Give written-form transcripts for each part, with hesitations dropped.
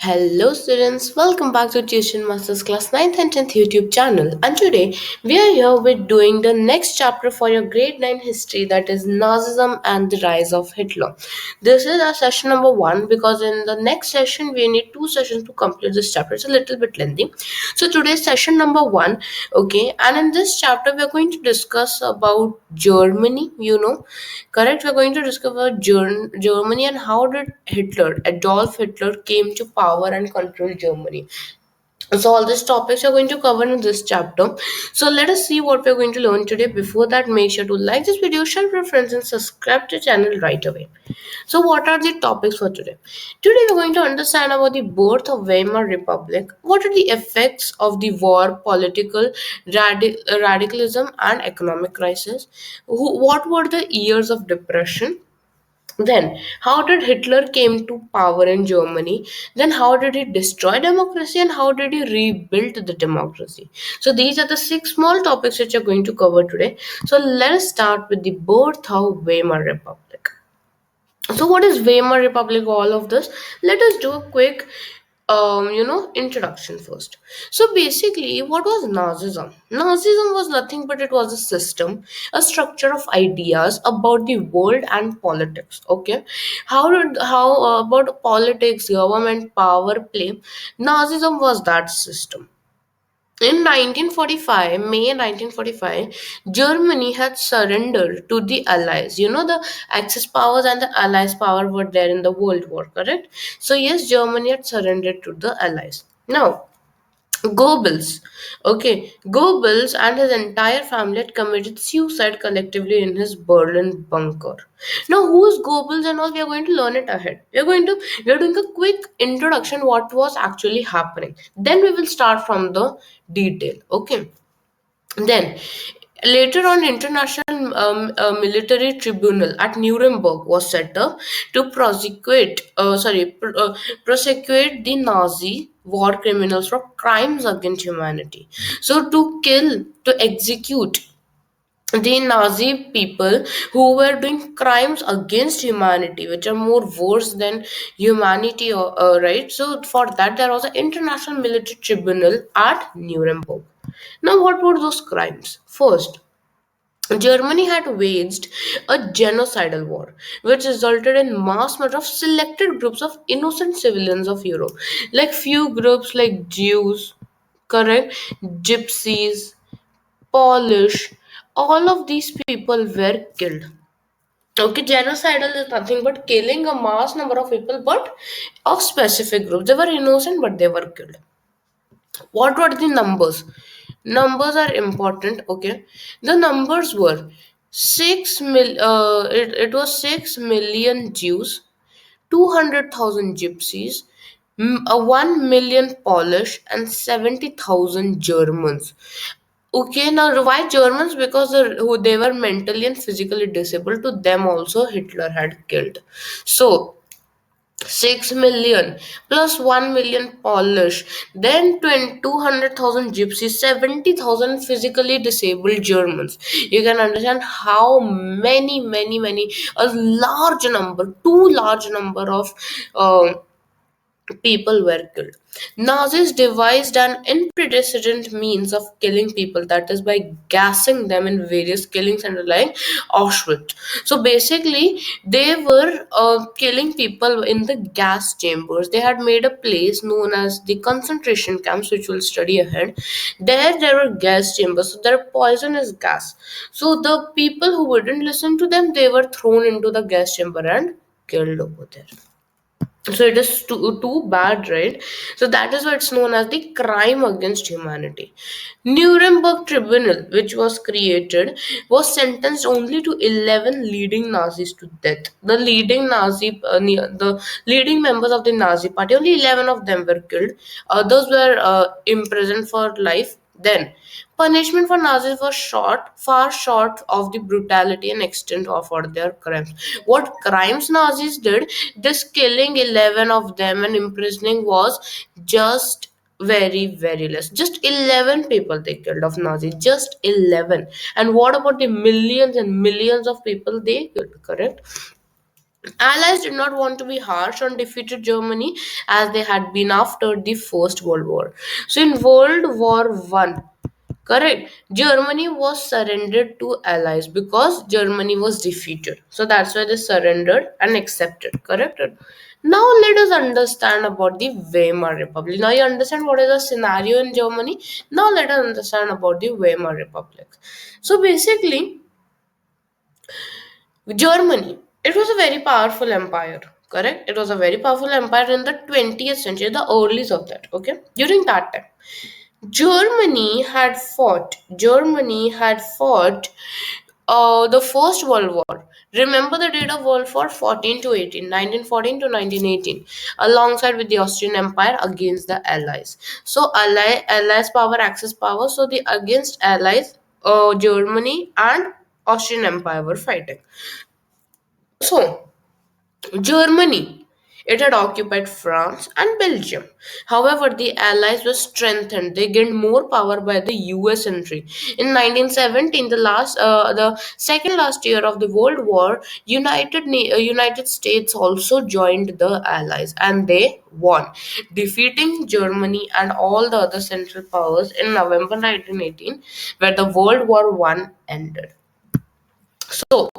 Hello students, welcome back to Tuition Masters Class 9th and 10th YouTube channel. And today we are here with doing the next chapter for your grade 9 history, that is Nazism and the rise of Hitler. This is our session number 1 because in the next session we need 2 sessions to complete this chapter. It's a little bit lengthy. So today's session number 1, okay, and in this chapter we are going to discuss about Germany, correct? We're going to discover Germany and how did Adolf Hitler, came to power and control Germany. So all these topics are going to cover in this chapter. So let us see what we're going to learn today. Before that, make sure to like this video, share with your friends, and subscribe to the channel right away. So what are the topics for today? Today we're going to understand about the birth of Weimar Republic. What are the effects of the war, political radicalism, and economic crisis? What were the years of depression? Then, how did Hitler came to power in Germany? Then, how did he destroy democracy and how did he rebuild the democracy? So, these are the 6 small topics which are going to cover today. So, let us start with the birth of Weimar Republic. So, what is Weimar Republic? All of this. Let us do a quick, introduction first. So, basically, what was Nazism? Nazism was nothing but it was a system, a structure of ideas about the world and politics. Okay, how about politics, government, power play? Nazism was that system. In 1945, May 1945, Germany had surrendered to the Allies. The Axis powers and the Allies power were there in the World War, correct? So yes, Germany had surrendered to the Allies. Now, Goebbels, okay, Goebbels and his entire family had committed suicide collectively in his Berlin bunker. Now, who is Goebbels and all? We are going to learn it ahead. We are doing a quick introduction what was actually happening. Then we will start from the detail. Okay. Then, later on, international military tribunal at Nuremberg was set up to prosecute the Nazi war criminals for crimes against humanity. So, to execute the Nazi people who were doing crimes against humanity, which are more worse than humanity, right? So, for that, there was an international military tribunal at Nuremberg. Now, what were those crimes? First, Germany had waged a genocidal war, which resulted in mass murder of selected groups of innocent civilians of Europe, like few groups like Jews, correct, Gypsies, Polish. All of these people were killed. Okay, genocidal is nothing but killing a mass number of people, but of specific groups. They were innocent, but they were killed. What were the numbers? Numbers are important. Okay, the numbers were it was 6 million Jews, 200,000 gypsies, 1 million Polish, and 70,000 Germans. Okay, now why Germans? Because they were mentally and physically disabled. To them also Hitler had killed. So 6 million plus 1 million Polish, then 200,000 gypsies, 70,000 physically disabled Germans. You can understand how many, a large number, too large number of uh, people were killed. Nazis devised an unprecedented means of killing people, that is by gassing them in various killing centers like Auschwitz. So basically, they were killing people in the gas chambers. They had made a place known as the concentration camps, which we'll study ahead. There were gas chambers, so there poisonous gas. So the people who wouldn't listen to them, they were thrown into the gas chamber and killed over there. So it is too bad, right? So that is why it's known as the crime against humanity. Nuremberg Tribunal, which was created, was sentenced only to 11 leading Nazis to death. The leading members of the Nazi party, only 11 of them were killed. Others were imprisoned for life. Then, punishment for Nazis was far short of the brutality and extent of all their crimes. What crimes Nazis did, this killing 11 of them and imprisoning was just very less. Just 11 people they killed of Nazis, just 11. And what about the millions and millions of people they killed, correct? Allies did not want to be harsh on defeated Germany as they had been after the First World War. So in World War One, correct, Germany was surrendered to Allies because Germany was defeated. So that's why they surrendered and accepted. Correct. Now let us understand about the Weimar Republic. Now you understand what is the scenario in Germany. Now let us understand about the Weimar Republic. So basically, Germany, it was a very powerful empire, correct? It was a very powerful empire in the 20th century, the earliest of that, okay? During that time, Germany had fought the First World War. Remember the date of World War 14 to 18, 1914 to 1918, alongside with the Austrian Empire against the Allies. So Allies power, Axis power. So the against Allies, Germany and Austrian Empire were fighting. So Germany, it had occupied France and Belgium. However, the Allies were strengthened. They gained more power by the US entry. In 1917, the second last year of the World War, United States also joined the Allies and they won, defeating Germany and all the other Central Powers in November 1918, where the World War One ended. So,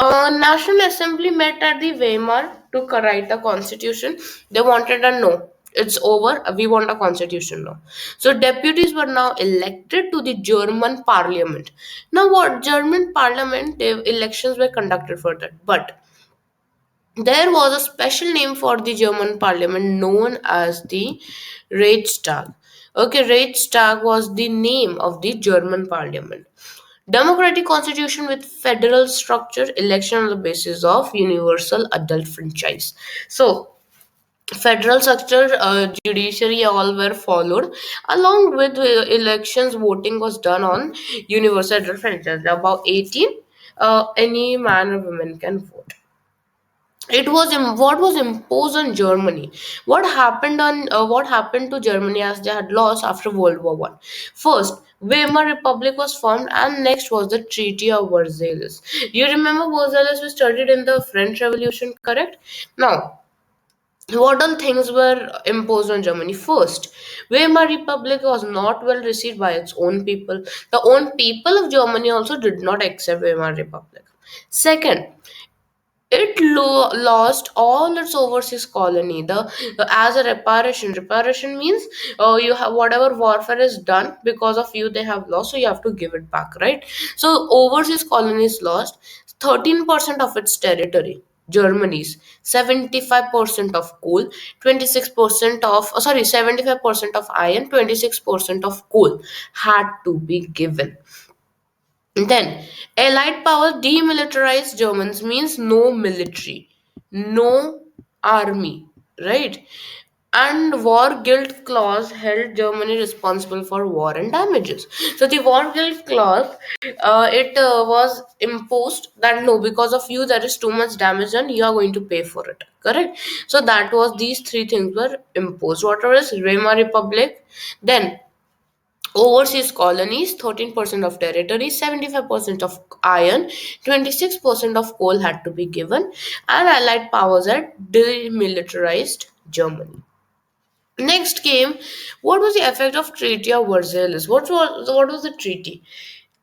National Assembly met at the Weimar to write a constitution. They wanted a no. It's over. We want a constitution now. So deputies were now elected to the German parliament. Now, what German parliament elections were conducted for that, but there was a special name for the German parliament known as the Reichstag. Okay, Reichstag was the name of the German parliament. Democratic constitution with federal structure, election on the basis of universal adult franchise. So, federal structure, judiciary, all were followed. Along with elections, voting was done on universal adult franchise. About 18, any man or woman can vote. What was imposed on Germany. What happened to Germany as they had lost after World War One? First, Weimar Republic was formed, and next was the Treaty of Versailles. You remember Versailles we studied in the French Revolution, correct? Now, what all things were imposed on Germany? First, Weimar Republic was not well received by its own people. The own people of Germany also did not accept Weimar Republic. Second, lost all its overseas colony the as a reparation means you have whatever warfare is done because of you they have lost, so you have to give it back, right? So overseas colonies lost 13% of its territory. Germany's 75% of coal, 26% of 75% of iron, 26% of coal had to be given. Then, Allied power demilitarized Germans means no military, no army, right? And war guilt clause held Germany responsible for war and damages. So the war guilt clause, it was imposed that no, because of you there is too much damage and you are going to pay for it. Correct. So that was these three things were imposed. Whatever is Weimar Republic, then overseas colonies, 13% of territory, 75% of iron, 26% of coal had to be given, and Allied powers had demilitarized Germany. Next came, what was the effect of Treaty of Versailles? What was the treaty?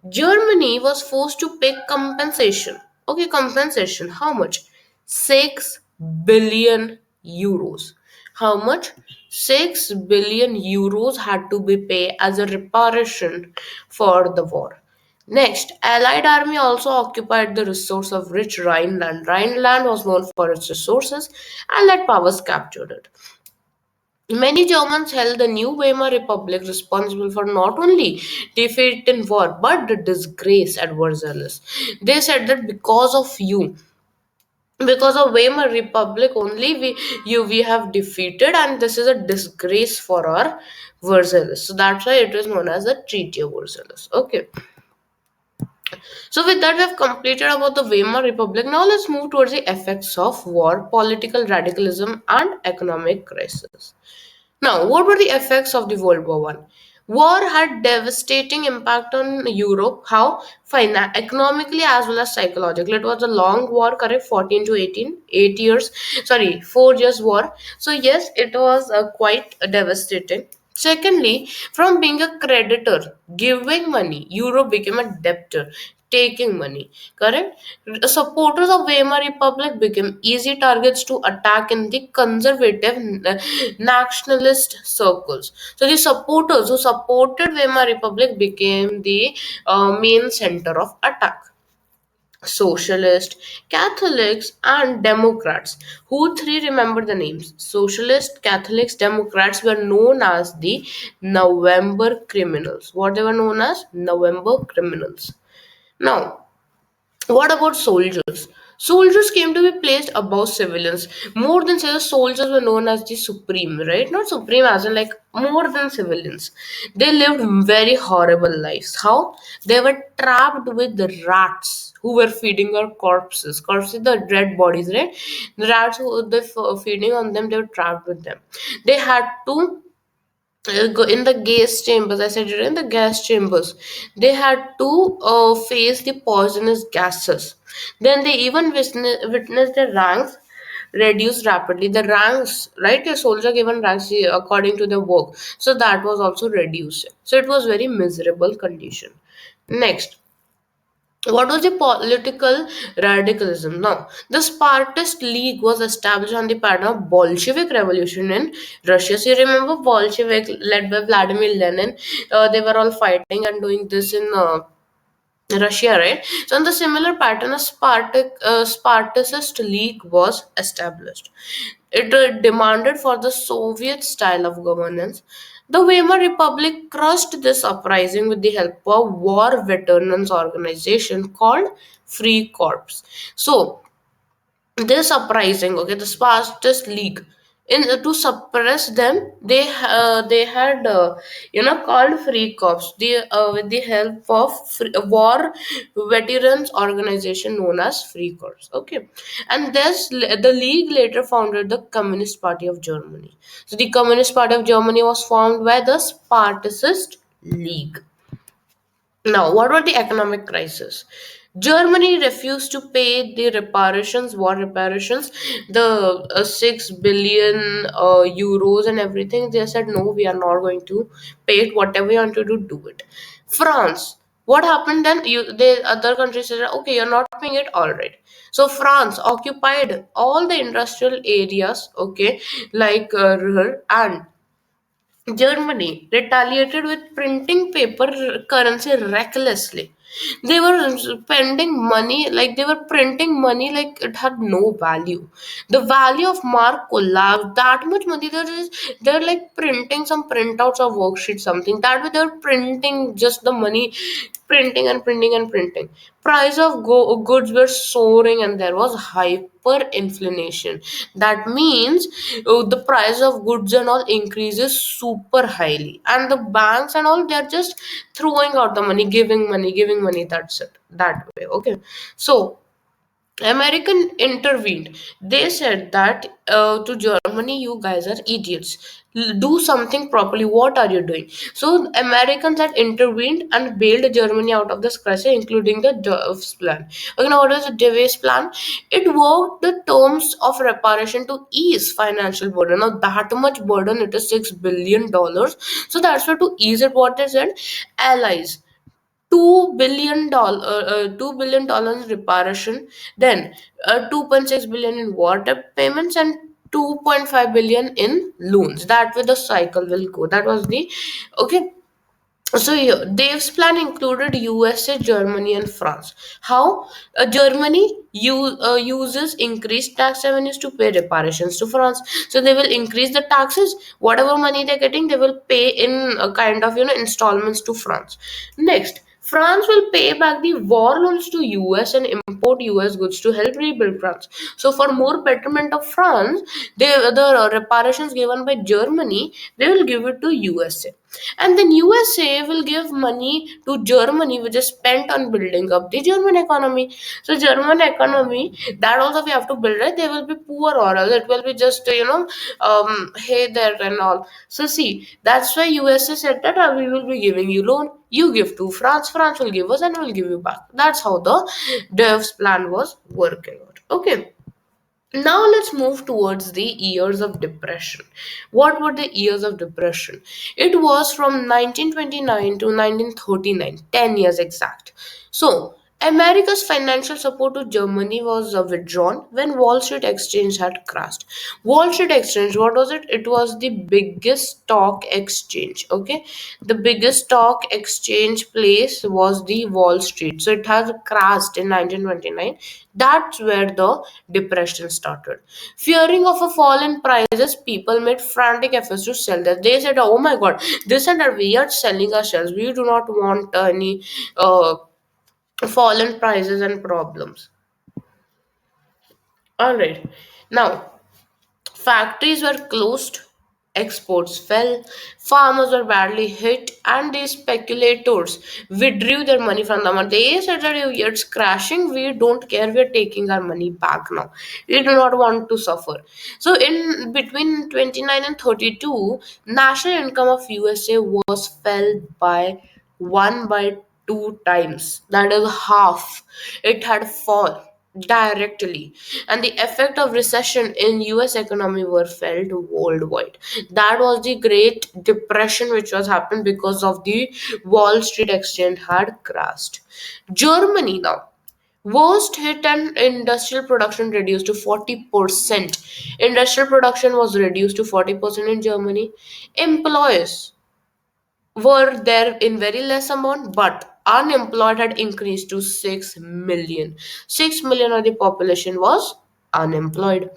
Germany was forced to pay compensation. Okay, compensation. How much? 6 billion euros. How much? 6 billion euros had to be paid as a reparation for the war. Next, Allied army also occupied the resource of rich Rhineland. Rhineland was known for its resources. Allied powers captured it. Many Germans held the new Weimar Republic responsible for not only defeat in war but the disgrace at Versailles. They said that because of Weimar Republic only we have defeated, and this is a disgrace for our Versailles. So that's why it is known as the Treaty of Versailles. Okay. So with that, we have completed about the Weimar Republic. Now let's move towards the effects of war, political radicalism, and economic crisis. Now, what were the effects of the World War One? War had devastating impact on Europe. How? Economically as well as psychologically. It was a long war, correct? 14 to 18, 8 years. Sorry, 4 years war. So yes, it was quite devastating. Secondly, from being a creditor, giving money, Europe became a debtor, taking money. Correct? Supporters of Weimar Republic became easy targets to attack in the conservative nationalist circles. So the supporters who supported Weimar Republic became the main center of attack. Socialist, Catholics, and Democrats. Who three remember the names? Socialist, Catholics, Democrats were known as the November criminals. What they were known as? November criminals. Now, what about soldiers? Soldiers came to be placed above civilians. More than civilians, soldiers were known as the supreme, right? Not supreme as in like more than civilians. They lived very horrible lives. How? They were trapped with the rats who were feeding our corpses. Corpses, the dead bodies, right? The rats who they feeding on them, they were trapped with them. They had to in the gas chambers. I said it in the gas chambers. They had to face the poisonous gases. Then they even witnessed the ranks reduce rapidly. The ranks, right? A soldier given ranks according to the work. So that was also reduced. So it was very miserable condition. Next, what was the political radicalism? Now, the Spartist League was established on the pattern of Bolshevik revolution in Russia. So you remember Bolshevik led by Vladimir Lenin? They were all fighting and doing this in Russia, right? So, on the similar pattern, a Spartacist League was established. It demanded for the Soviet style of governance. The Weimar Republic crushed this uprising with the help of war veterans organization called Free Corps. So, this uprising, okay, the Spartacist League, in to suppress them, they had called free corps, the with the help of war veterans organization known as Free Corps. Okay, and the league later founded the Communist Party of Germany. So the Communist Party of Germany was formed by the Spartacist League. Now, what were the economic crisis? Germany refused to pay the reparations, war reparations, the 6 billion euros and everything. They said, no, we are not going to pay it. Whatever you want to do, do it. France, what happened then? The other countries said, okay, you're not paying it, all right. So France occupied all the industrial areas, okay, like Ruhr, and Germany retaliated with printing paper currency recklessly. They were spending money like they were printing money like it had no value. The value of mark collapsed. That much money they're like printing some printouts of worksheets, something. That way they're printing just the money, printing and printing and printing. Price of goods were soaring and there was hyperinflation. That means the price of goods and all increases super highly, and the banks and all they're just throwing out the money, giving money, giving money. That's it. That way. Okay. So American intervened. They said that to Germany, you guys are idiots. Do something properly. What are you doing? So Americans had intervened and bailed Germany out of this crisis, including the Dewey's plan. Okay, now what is the Dewey's plan? It worked the terms of reparation to ease financial burden. Now that much burden, it is $6 billion. So that's why to ease it, what they said, allies. $2 billion reparation, then 2.6 billion in water payments and 2.5 billion in loans. That way the cycle will go. That was the okay. So yeah, Dave's plan included USA, Germany, and France. How? Germany uses increased tax revenues to pay reparations to France. So they will increase the taxes. Whatever money they're getting, they will pay in a kind of installments to France. Next, France will pay back the war loans to US and import US goods to help rebuild France. So for more betterment of France, the reparations given by Germany, they will give it to USA. And then USA will give money to Germany, which is spent on building up the German economy. So German economy, that also we have to build it. They will be poor or else it will be just hey there and all. So see, that's why USA said that we will be giving you loan. You give to France, France will give us, and we'll give you back. That's how the dev's plan was working out. Okay. Now let's move towards the years of depression. What were the years of depression? It was from 1929 to 1939, 10 years exact. So, America's financial support to Germany was withdrawn when Wall Street Exchange had crashed. Wall Street Exchange, what was it? It was the biggest stock exchange. Okay, the biggest stock exchange place was the Wall Street. So it has crashed in 1929. That's where the depression started. Fearing of a fall in prices, people made frantic efforts to sell that. They said, "Oh my God, this and that we are selling our shares. We do not want any fall in prices and problems." All right, now factories were closed, exports fell, farmers were badly hit, and the speculators withdrew their money from the market. They said that it's crashing, we don't care, we're taking our money back now. We do not want to suffer. So, in between 29 and 32, national income of USA was fell by 1 by 2 times. That is half. It had fallen directly, and the effect of recession in US economy were felt worldwide. That was the great depression which was happened because of the Wall Street exchange had crashed. Germany now worst hit, and industrial production reduced to 40%. Industrial production was reduced to 40% in Germany. Employees were there in very less amount, but unemployed had increased to 6 million. 6 million of the population was unemployed.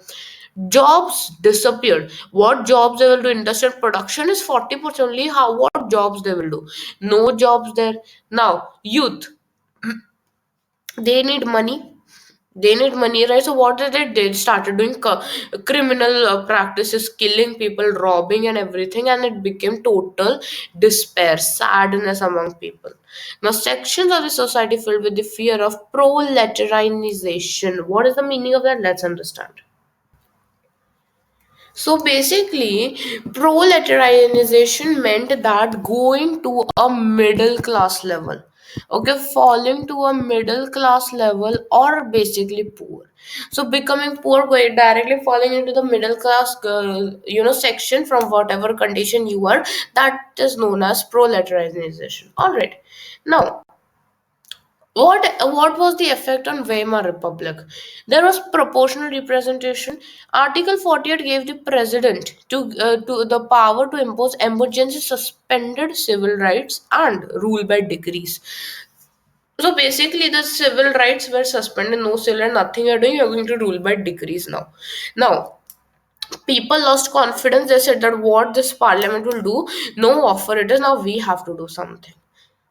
Jobs disappeared. What jobs they will do? Industrial production is 40% only. How, what jobs they will do? No jobs there. Now youth, they need money. They need money, right? So what did they did? Started doing criminal practices, killing people, robbing and everything, and it became total despair, sadness among people. Now sections of the society filled with the fear of proletarianization. What is the meaning of that? Let's understand. So basically, proletarianization meant that going to a middle class level, okay, falling to a middle class level, or basically poor. So becoming poor, going directly falling into the middle class, section from whatever condition you are, that is known as proletarianization. All right. Now, what was the effect on Weimar Republic? There was proportional representation. Article 48 gave the president to the power to impose emergency suspended civil rights and rule by decrees. So basically, the civil rights were suspended, no civil and nothing you're doing, you're going to rule by decrees now. Now, people lost confidence. They said that what this parliament will do, no offer it is, now we have to do something.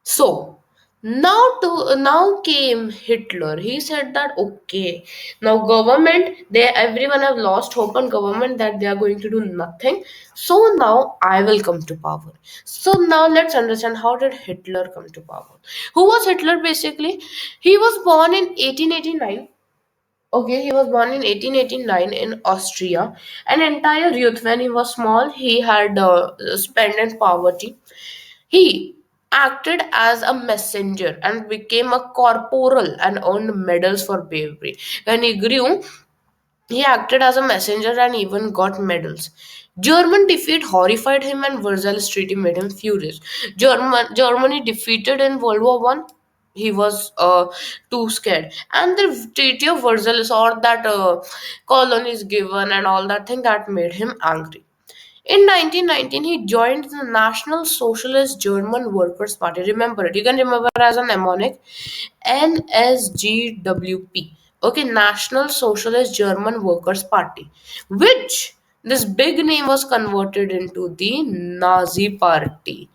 So now came Hitler. He said that okay, now government, they everyone have lost hope on government that they are going to do nothing. So now I will come to power. So now let's understand how did Hitler come to power. Who was Hitler basically? He was born in 1889. Okay, he was born in 1889 in Austria. An entire youth when he was small, he had spent in poverty. He acted as a messenger and became a corporal and earned medals for bravery. When he grew, he acted as a messenger and even got medals. German defeat horrified him and Versailles Treaty made him furious. Germany defeated in World War One. He was too scared, and the Treaty of Versailles or that colonies given and all that thing that made him angry. In 1919, he joined the National Socialist German Workers' Party. Remember it. You can remember as a mnemonic NSGWP. Okay, National Socialist German Workers' Party, which this big name was converted into the Nazi Party.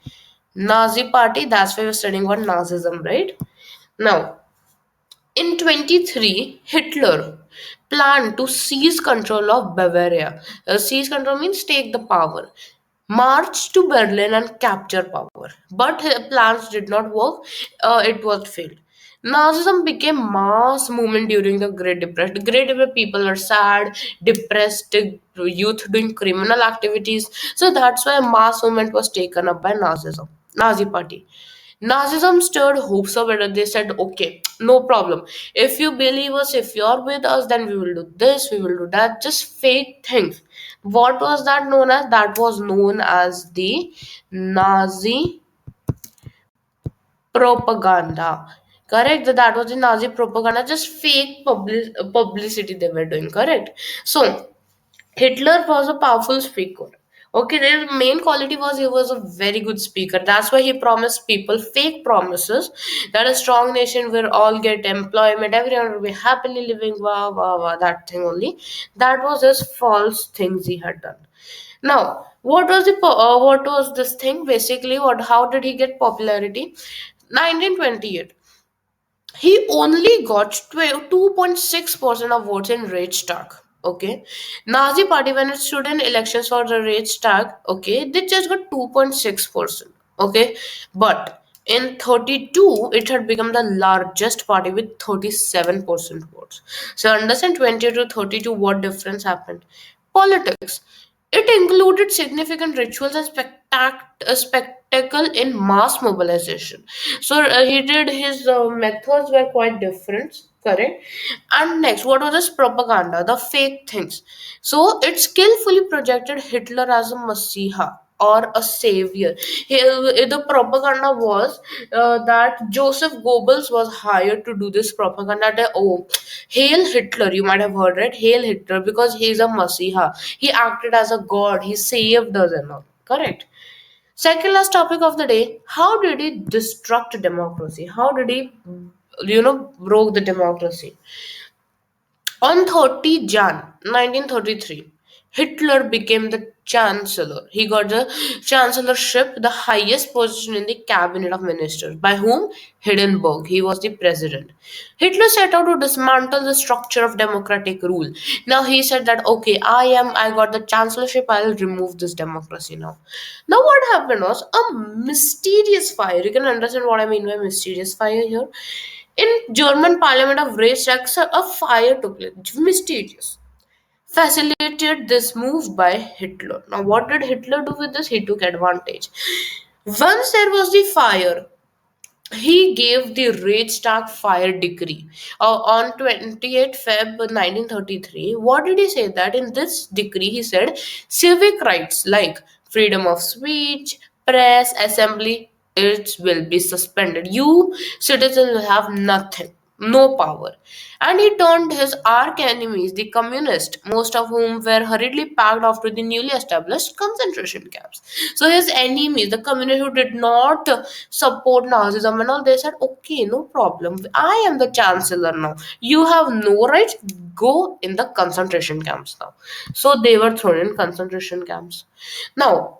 Nazi party, that's why we're studying about Nazism, right? Now, in 23, Hitler planned to seize control of Bavaria. Seize control means take the power. March to Berlin and capture power. But his plans did not work. It was failed. Nazism became mass movement during the Great Depression. The Great Depression, people are sad, depressed, youth doing criminal activities. So that's why a mass movement was taken up by Nazism, Nazi party. Nazism stirred hopes of it. They said, okay, no problem. If you believe us, if you're with us, then we will do this, we will do that. Just fake things. What was that known as? That was known as the Nazi propaganda. Correct? That was the Nazi propaganda, just fake publicity they were doing. Correct? So, Hitler was a powerful speaker. Okay, their main quality was he was a very good speaker. That's why he promised people fake promises that a strong nation will all get employment, everyone will be happily living, wow, wow, wow, that thing only. That was his false things he had done. Now, what was this thing? Basically, what how did he get popularity? 1928, he only got 2.6% of votes in Reichstag. Okay, Nazi party when it stood in elections for the Reichstag, okay, they just got 2.6%. Okay, but in 32, it had become the largest party with 37% votes. So understand 20 to 32, what difference happened? Politics. It included significant rituals and a spectacle in mass mobilization. So he did his methods were quite different, correct? And next, what was this propaganda, the fake things? So it skillfully projected Hitler as a messiah or a savior. The propaganda was that Joseph Goebbels was hired to do this propaganda. That, oh, hail Hitler! You might have heard it. Hail Hitler because he's a messiah. He acted as a god. He saved us and all. Correct. Second last topic of the day: how did he destruct democracy? How did he, broke the democracy? On 30 Jan 1933, Hitler became the chancellor. He got the chancellorship, the highest position in the cabinet of ministers. By whom? Hindenburg. He was the president. Hitler set out to dismantle the structure of democratic rule. Now he said that, okay, I got the chancellorship, I'll remove this democracy now. Now what happened was a mysterious fire. You can understand what I mean by mysterious fire here. In German parliament of Reichstag, a fire took place, mysterious, facilitated this move by Hitler. Now, what did Hitler do with this? He took advantage. Once there was the fire, he gave the Reichstag fire decree on 28 Feb 1933. What did he say? That in this decree, he said civic rights like freedom of speech, press, assembly, it will be suspended. You citizens will have nothing, no power. And he turned his arch enemies, the communists, most of whom were hurriedly packed off to the newly established concentration camps. So his enemies, the communists who did not support Nazism and all, they said, okay, no problem. I am the chancellor now. You have no rights. Go in the concentration camps now. So they were thrown in concentration camps. Now,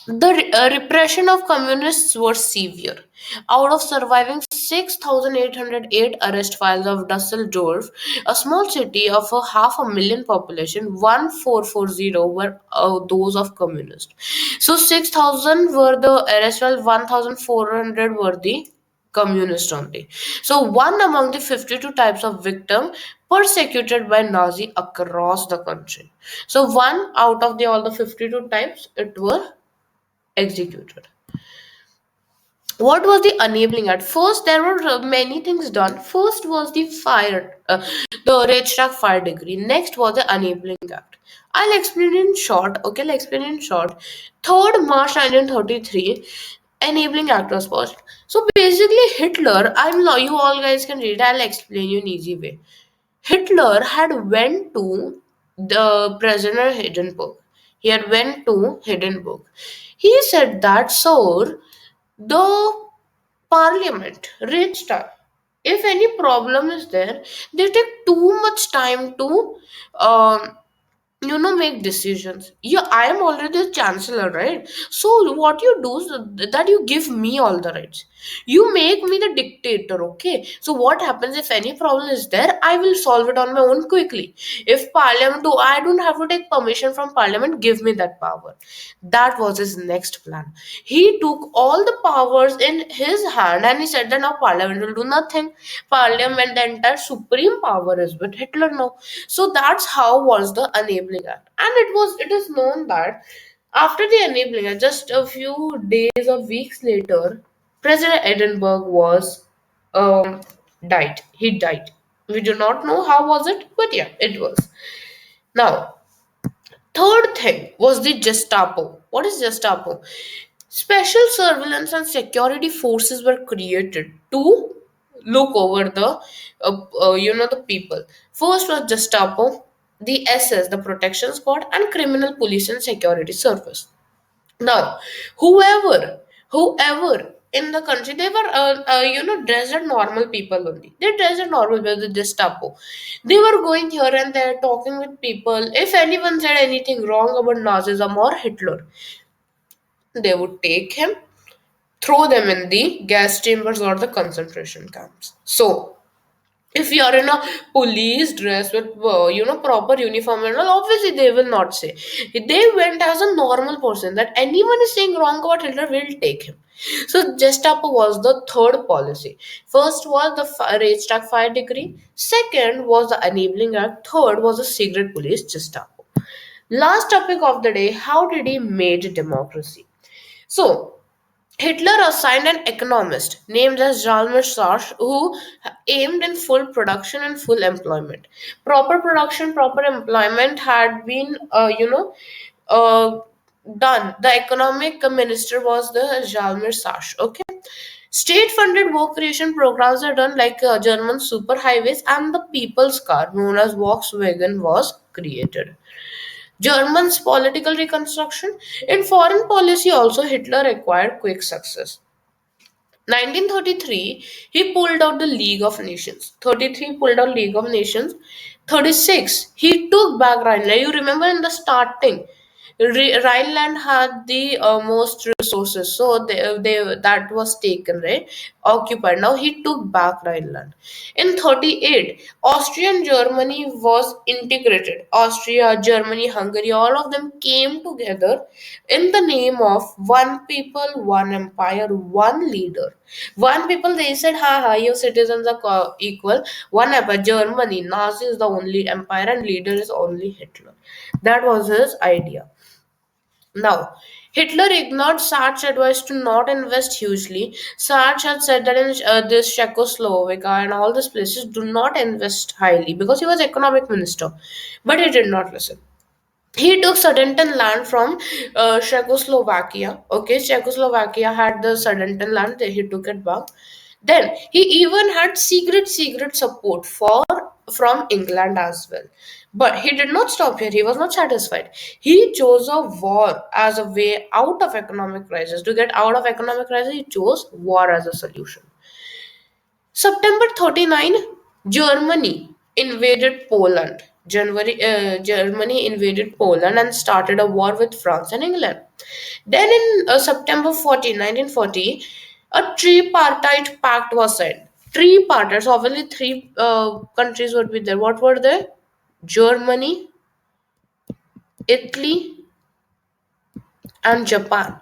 the repression of communists was severe. Out of surviving 6,808 arrest files of Dusseldorf, a small city of a half a million population, 1440 were those of communists. So 6,000 were the arrest files, 1,400 were the communist only. So one among the 52 types of victim persecuted by Nazi across the country. So one out of the all the 52 types, it were executed. What was the enabling act? First, there were many things done. First was the the Reichstag fire decree. Next was the enabling act. I'll explain in short. Okay, I'll explain in short. 3rd March 1933, enabling act was passed. So basically, Hitler. You all guys can read. I'll explain you in easy way. Hitler had went to the prisoner Hindenburg. He had went to Hindenburg. He said that, sir, the parliament, Reichstag, if any problem is there, they take too much time to um, make decisions. Yeah, I am already the chancellor, right? So what you do is that you give me all the rights. You make me the dictator. Okay, so what happens if any problem is there, I will solve it on my own quickly. If parliament do, I don't have to take permission from parliament. Give me that power. That was his next plan. He took all the powers in his hand and he said that now parliament will do nothing. Parliament, the entire supreme power is with Hitler now. So that's how was the enabling act. And it is known that after the enabling act, just a few days or weeks later, President Edinburgh was died. He died. We do not know how was it, but yeah, it was. Now, third thing was the Gestapo. What is Gestapo? Special surveillance and security forces were created to look over the people. First was Gestapo, the SS, the Protection Squad, and Criminal Police and Security Service. Now, whoever in the country, they were dressed as normal people only. They dressed as normal people, the Gestapo. They were going here and there talking with people. If anyone said anything wrong about Nazism or Hitler, they would take him, throw them in the gas chambers or the concentration camps. So, if you are in a police dress with proper uniform and all, obviously they will not say. They went as a normal person that anyone is saying wrong about Hitler will take him. So Gestapo was the third policy. First was the Reichstag fire decree. Second was the enabling act. Third was the secret police Gestapo. Last topic of the day: how did he made democracy? So Hitler assigned an economist named as Jalmar Sachs who aimed in full production and full employment. Proper production, proper employment had been, uh, done. The economic minister was the Jalmar Sachs. Okay. State-funded work creation programs are done like German superhighways and the people's car known as Volkswagen was created. German's political reconstruction. In foreign policy, also, Hitler acquired quick success. 1933, he pulled out the League of Nations. 33, pulled out League of Nations. 36, he took back Rhineland. You remember in the starting, Rhineland had the most resources, so they that was taken, right, occupied. Now he took back Rhineland. In 38, Austria and Germany was integrated. Austria, Germany, Hungary, all of them came together in the name of one people, one empire, one leader. One people, they said, ha ha, your citizens are equal. One empire, Germany, Nazi is the only empire and leader is only Hitler. That was his idea. Now, Hitler ignored Sartre's advice to not invest hugely. Sartre had said that in this Czechoslovakia and all these places do not invest highly because he was economic minister. But he did not listen. He took Sudeten land from Czechoslovakia. Okay, Czechoslovakia had the Sudeten land, he took it back. Then he even had secret support from England as well. But he did not stop here. He was not satisfied. He chose a war as a way out of economic crisis. To get out of economic crisis, he chose war as a solution. September 39, Germany invaded Poland. Germany invaded Poland and started a war with France and England. Then in September 14, 1940, a tripartite pact was signed. Tripartite, so obviously three countries would be there. What were they? Germany, Italy, and Japan.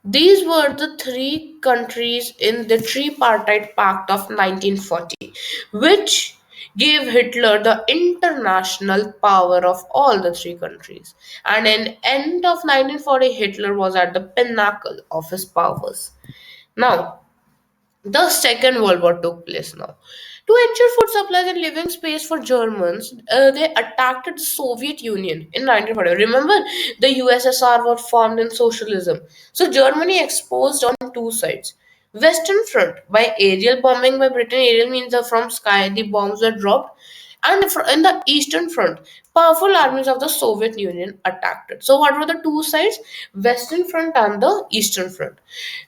These were the three countries in the Tripartite Pact of 1940, which gave Hitler the international power of all the three countries. And in end of 1940, Hitler was at the pinnacle of his powers. Now, the Second World War took place now. To ensure food supplies and living space for Germans, they attacked the Soviet Union in 1940. Remember, the USSR was formed in socialism. So Germany exposed on two sides. Western Front by aerial bombing by Britain. Aerial means from sky, the bombs were dropped. And in the Eastern Front, powerful armies of the Soviet Union attacked it. So, what were the two sides? Western Front and the Eastern Front.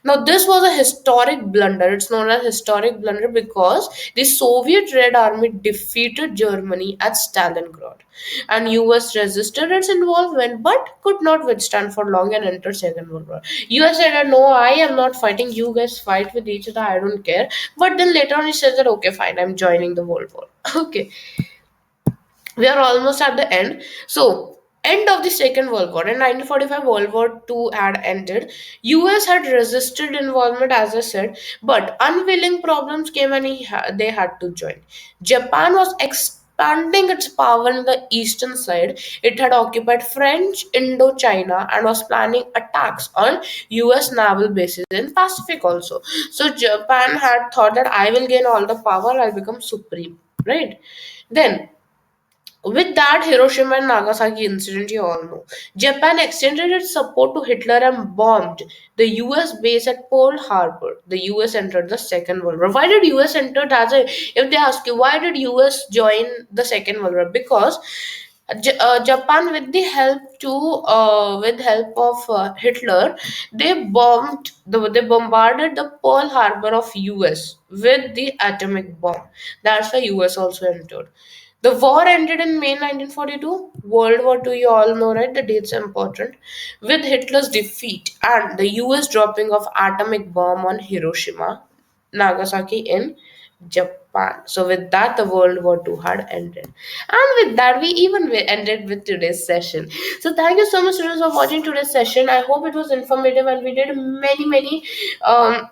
Now, this was a historic blunder. It's known as historic blunder because the Soviet Red Army defeated Germany at Stalingrad, and US resisted its involvement but could not withstand for long and entered Second World War. US said, "No, I am not fighting. You guys fight with each other. I don't care." But then later on, he says that, "Okay, fine, I'm joining the World War." Okay, we are almost at the end. So, end of the Second World War. In 1945, World War II had ended. US had resisted involvement, as I said, but unwilling problems came and they had to join. Japan was expanding its power in the eastern side. It had occupied French Indochina and was planning attacks on US naval bases in Pacific also. So Japan had thought that I will gain all the power, I'll become supreme, right? Then, with that Hiroshima and Nagasaki incident, you all know, Japan extended its support to Hitler and bombed the US base at Pearl Harbor. The US entered the Second World War. Why did US enter? If they ask you, why did US join the Second World War? Because Japan, with the help of Hitler, they bombarded the Pearl Harbor of US with the atomic bomb. That's why US also entered. The war ended in May 1942. World War II, you all know, right? The dates are important. With Hitler's defeat and the US dropping of atomic bomb on Hiroshima, Nagasaki in Japan. So with that, the World War II had ended. And with that, we even ended with today's session. So thank you so much, students, for watching today's session. I hope it was informative and we did many um,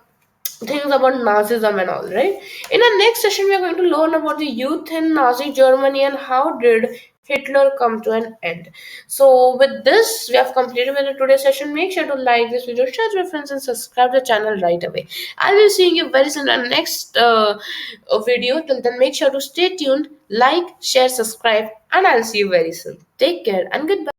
things about Nazism and all, right? In our next session, we are going to learn about the youth in Nazi Germany and how did Hitler come to an end. So with this, we have completed with today's session. Make sure to like this video, share it with your friends, and subscribe to the channel right away. I'll be seeing you very soon in the next video. Till then, make sure to stay tuned, like, share, subscribe, and I'll see you very soon. Take care and goodbye.